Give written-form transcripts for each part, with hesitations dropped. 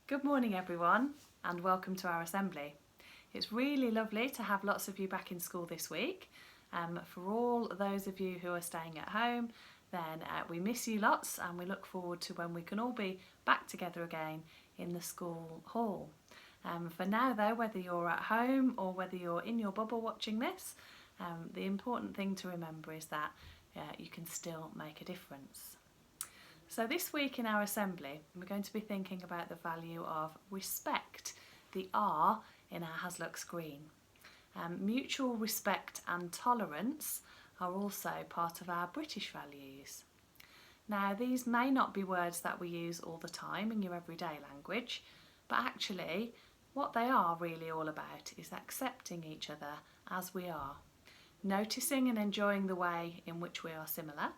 Good morning everyone and welcome to our assembly. It's really lovely to have lots of you back in school this week. For all those of you who are staying at home, then we miss you lots and we look forward to when we can all be back together again in the school hall. For now though, whether you're at home or whether you're in your bubble watching this, the important thing to remember is that you can still make a difference. So this week in our assembly, we're going to be thinking about the value of respect, the R in our Haslucks green. Mutual respect and tolerance are also part of our British values. Now, these may not be words that we use all the time in your everyday language, but actually what they are really all about is accepting each other as we are, noticing and enjoying the way in which we are similar,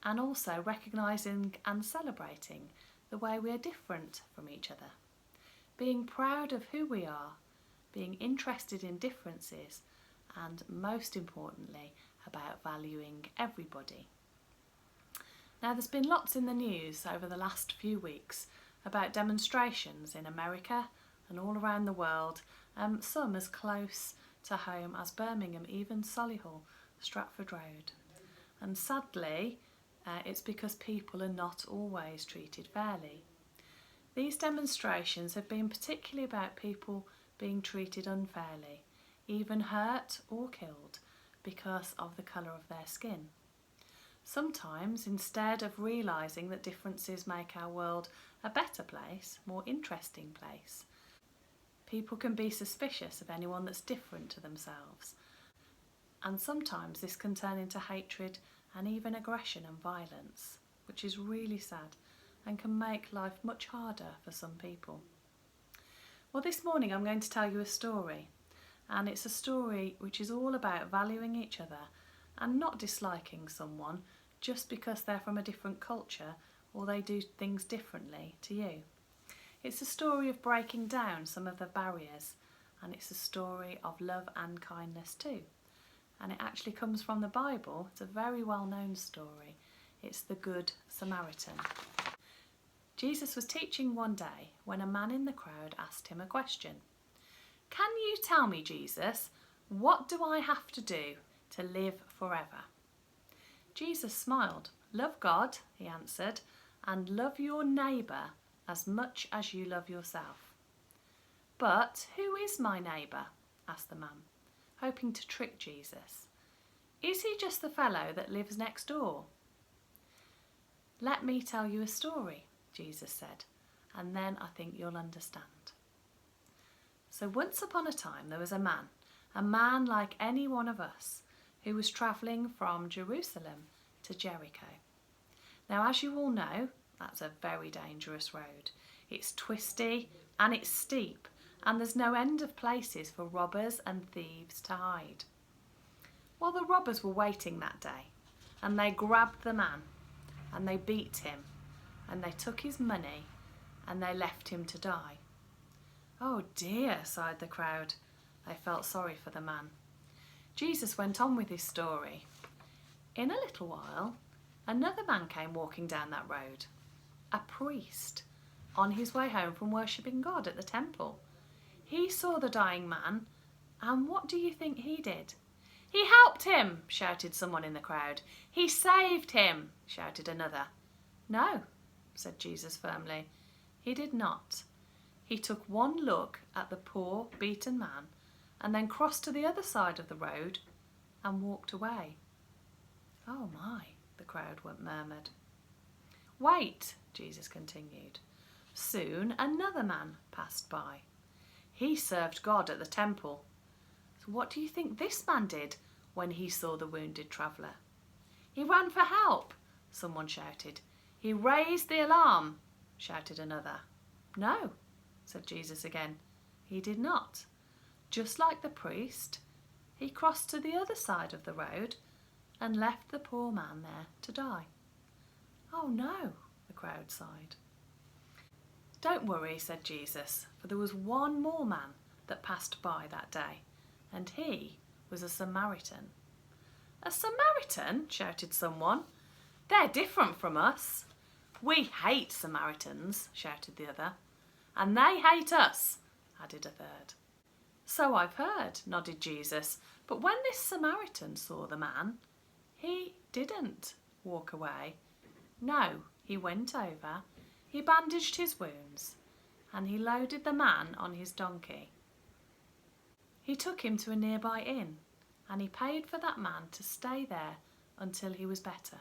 and also recognising and celebrating the way we are different from each other, being proud of who we are, being interested in differences, and most importantly about valuing everybody. Now, there's been lots in the news over the last few weeks about demonstrations in America and all around the world, some as close to home as Birmingham, even Solihull, Stratford Road. And sadly, it's because people are not always treated fairly. These demonstrations have been particularly about people being treated unfairly, even hurt or killed because of the colour of their skin. Sometimes, instead of realising that differences make our world a better place, more interesting place, people can be suspicious of anyone that's different to themselves. And sometimes this can turn into hatred and even aggression and violence, which is really sad and can make life much harder for some people. Well, this morning I'm going to tell you a story, and it's a story which is all about valuing each other and not disliking someone just because they're from a different culture or they do things differently to you. It's a story of breaking down some of the barriers, and it's a story of love and kindness too. And it actually comes from the Bible. It's a very well-known story. It's the Good Samaritan. Jesus was teaching one day when a man in the crowd asked him a question. "Can you tell me, Jesus, what do I have to do to live forever?" Jesus smiled. "Love God," he answered, "and love your neighbour as much as you love yourself." "But who is my neighbour?" asked the man, hoping to trick Jesus. "Is he just the fellow that lives next door?" "Let me tell you a story," Jesus said, "and then I think you'll understand." So once upon a time there was a man like any one of us, who was travelling from Jerusalem to Jericho. Now, as you all know, that's a very dangerous road. It's twisty and it's steep, and there's no end of places for robbers and thieves to hide. Well, the robbers were waiting that day, and they grabbed the man, and they beat him, and they took his money, and they left him to die. "Oh dear," sighed the crowd. They felt sorry for the man. Jesus went on with his story. In a little while, another man came walking down that road, a priest, on his way home from worshipping God at the temple. He saw the dying man, and what do you think he did? "He helped him," shouted someone in the crowd. "He saved him," shouted another. "No," said Jesus firmly, "he did not. He took one look at the poor, beaten man and then crossed to the other side of the road and walked away." "Oh my," the crowd murmured. "Wait," Jesus continued. "Soon another man passed by. He served God at the temple. So what do you think this man did when he saw the wounded traveller?" "He ran for help," someone shouted. "He raised the alarm," shouted another. "No," said Jesus again, "he did not. Just like the priest, he crossed to the other side of the road and left the poor man there to die." "Oh no," the crowd sighed. "Don't worry," said Jesus, "for there was one more man that passed by that day, and he was a Samaritan." "A Samaritan?" shouted someone. "They're different from us." "We hate Samaritans," shouted the other. And they hate us, added a third. So I've heard, nodded Jesus. But when this Samaritan saw the man, he didn't walk away. No, he went over, he bandaged his wounds, and he loaded the man on his donkey. He took him to a nearby inn, and he paid for that man to stay there until he was better.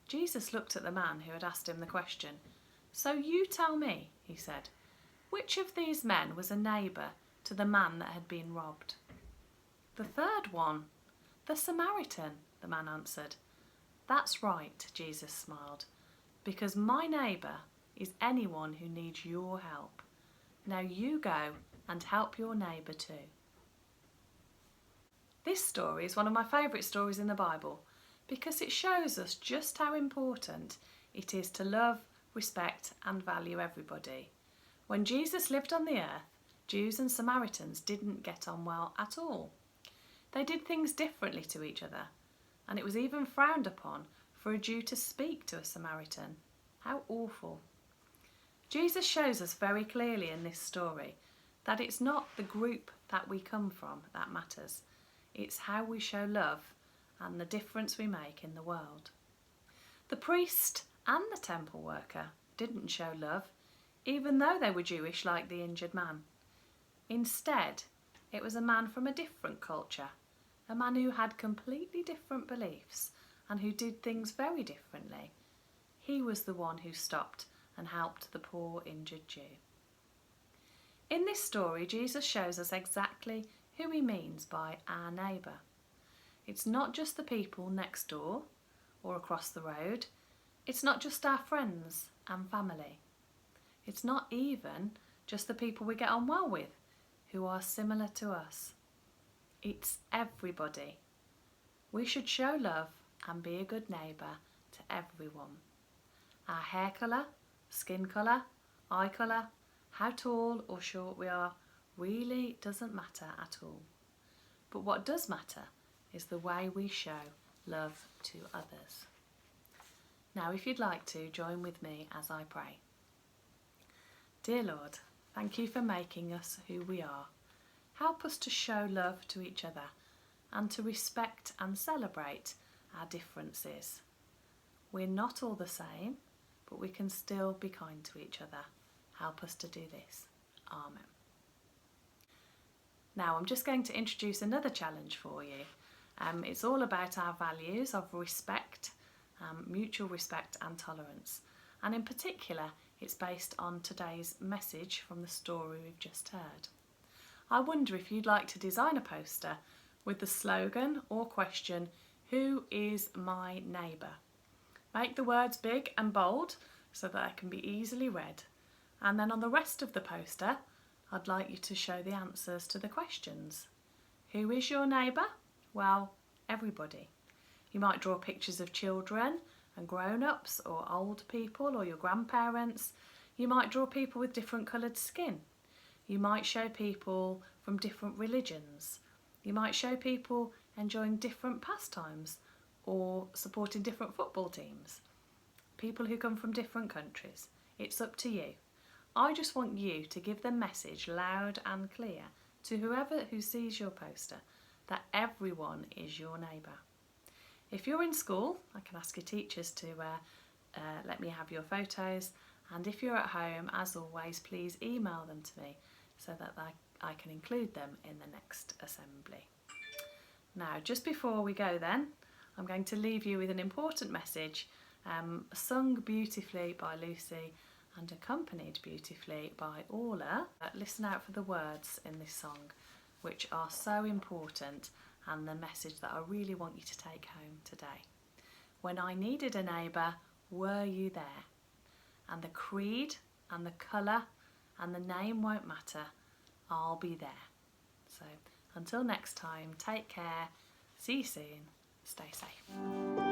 Jesus looked at the man who had asked him the question. So you tell me, he said, which of these men was a neighbour to the man that had been robbed? The third one, the Samaritan, the man answered. That's right, Jesus smiled, because my neighbour is anyone who needs your help. Now you go and help your neighbour too. This story is one of my favourite stories in the Bible because it shows us just how important it is to love, respect and value everybody. When Jesus lived on the earth, Jews and Samaritans didn't get on well at all. They did things differently to each other, and it was even frowned upon for a Jew to speak to a Samaritan. How awful. Jesus shows us very clearly in this story that it's not the group that we come from that matters. It's how we show love and the difference we make in the world. The priest and the temple worker didn't show love, even though they were Jewish like the injured man. Instead, it was a man from a different culture, a man who had completely different beliefs and who did things very differently. He was the one who stopped and helped the poor injured Jew. In this story, Jesus shows us exactly who he means by our neighbour. It's not just the people next door or across the road. It's not just our friends and family. It's not even just the people we get on well with who are similar to us. It's everybody. We should show love and be a good neighbour to everyone. Our hair colour, skin colour, eye colour, how tall or short we are really doesn't matter at all. But what does matter is the way we show love to others. Now, if you'd like to, join with me as I pray. Dear Lord, thank you for making us who we are. Help us to show love to each other and to respect and celebrate our differences. We're not all the same, but we can still be kind to each other. Help us to do this. Amen. Now I'm just going to introduce another challenge for you. It's all about our values of respect, mutual respect and tolerance. And in particular, it's based on today's message from the story we've just heard. I wonder if you'd like to design a poster with the slogan or question, who is my neighbour? Make the words big and bold so that they can be easily read. And then on the rest of the poster, I'd like you to show the answers to the questions. Who is your neighbour? Well, everybody. You might draw pictures of children and grown-ups or old people or your grandparents. You might draw people with different coloured skin. You might show people from different religions. You might show people enjoying different pastimes or supporting different football teams. People who come from different countries. It's up to you. I just want you to give the message loud and clear to whoever who sees your poster that everyone is your neighbour. If you're in school, I can ask your teachers to let me have your photos, and if you're at home, as always, please email them to me so that I can include them in the next assembly. Now, just before we go then, I'm going to leave you with an important message sung beautifully by Lucy and accompanied beautifully by Orla. Listen out for the words in this song, which are so important, and the message that I really want you to take home today. When I needed a neighbour, were you there? And the creed and the colour and the name won't matter, I'll be there. So until next time, take care, see you soon, stay safe.